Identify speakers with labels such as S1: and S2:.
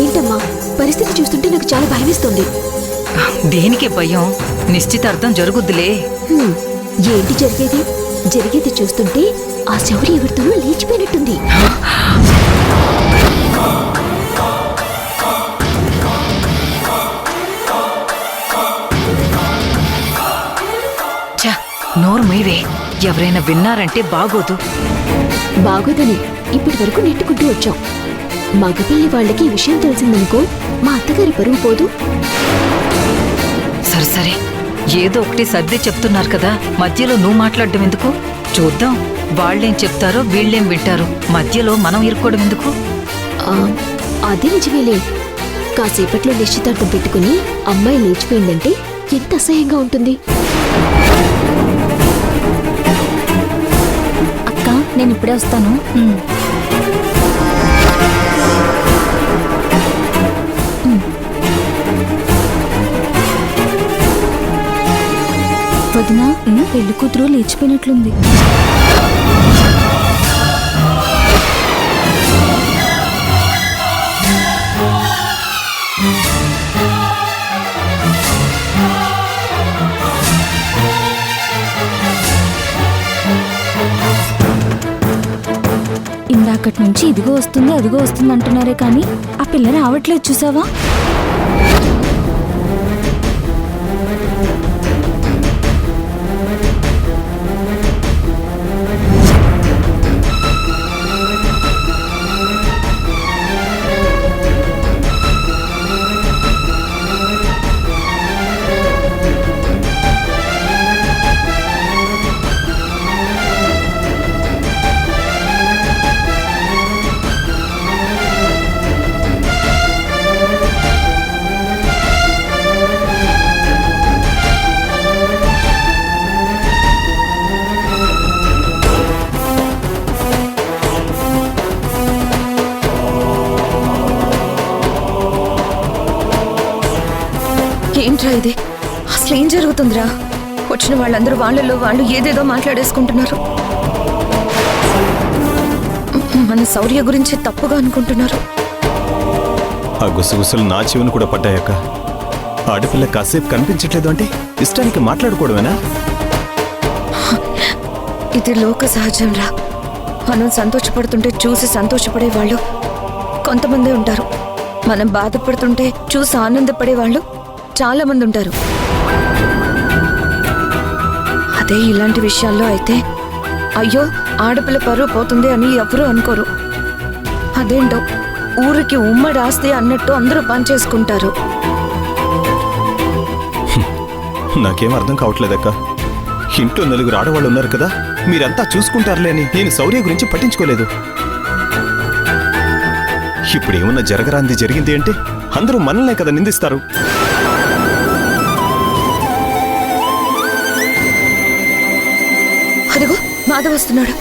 S1: ఏంటమ్మా పరిస్థితి చూస్తుంటే నాకు చాలా భయమేస్తుంది.
S2: దేనికి భయం? నిశ్చితార్థం జరుగుద్దులే.
S1: ఏంటి జరిగేది? జరిగేది చూస్తుంటే ఆ శౌర్య ఎవరితోనూ లేచిపోయినట్టుంది.
S2: నోరు మీవే, ఎవరైనా విన్నారంటే బాగోదు.
S1: బాగోదని ఇప్పటి వరకు నెట్టుకుంటూ వచ్చాం. మగపిల్లి వాళ్ళకి ఈ విషయం తెలిసిందనుకో మా అత్తగారి పరువు పోదు.
S2: సరే సరే, ఏదో ఒకటి సర్ది చెప్తున్నారు కదా, మధ్యలో నువ్వు మాట్లాడడం ఎందుకు? చూద్దాం వాళ్ళేం చెప్తారో వీళ్ళేం వింటారో, మధ్యలో మనం ఇరుక్కోవడం ఎందుకు?
S1: అదే నిజమేలే. కాసేపట్లో నిశ్చితార్థం పెట్టుకుని అమ్మాయి లేచిపోయిందంటే ఎంత అసహ్యంగా ఉంటుంది.
S3: అక్క, నేను ఇప్పుడే వస్తాను. వదినా, పెళ్లి కూతురు లేచిపోయినట్లుంది. ఇందాకటి నుంచి ఇదిగో వస్తుంది అదిగో వస్తుంది అంటున్నారే కానీ ఆ పిల్ల రావట్లేదు, చూసావా?
S4: ఏంట్రా ఇది? అసలు ఏం జరుగుతుందిరా? వచ్చిన వాళ్ళందరూ వాళ్ళలో వాళ్ళు ఏదేదో మాట్లాడేసుకుంటున్నారు. మన శౌర్య గురించి తప్పుగా అనుకుంటున్నారు.
S5: ఆ గుసగుసలు నా చెవును కూడా పడ్డాయక్క. ఆడపిల్ల కాసేపు కనిపించట్లేదు అంటే ఇష్టానికి మాట్లాడుకోవడమేనా?
S4: ఇది లోక సహజం రా. మనం సంతోషపడుతుంటే చూసి సంతోషపడే వాళ్ళు కొంతమంది ఉంటారు. మనం బాధపడుతుంటే చూసి ఆనందపడే వాళ్ళు చాలా మంది ఉంటారు. అదే ఇలాంటి విషయాల్లో అయితే అయ్యో ఆడపిల్ల పరువు పోతుంది అని ఎవరూ అనుకోరు. అదేంటో ఊరికి ఉమ్మడి ఆస్తి అన్నట్టు అందరూ పనిచేసుకుంటారు.
S5: నాకేం అర్థం కావట్లేదక్క. ఇంట్లో నలుగురు ఆడవాళ్ళు ఉన్నారు కదా, మీరంతా చూసుకుంటారులే అని నేను శౌర్య గురించి పట్టించుకోలేదు. ఇప్పుడు ఏమన్నా జరగరాంది జరిగింది అంటే అందరూ మనల్నే కదా నిందిస్తారు.
S4: అదిగో మాధవ్ వస్తున్నాడు.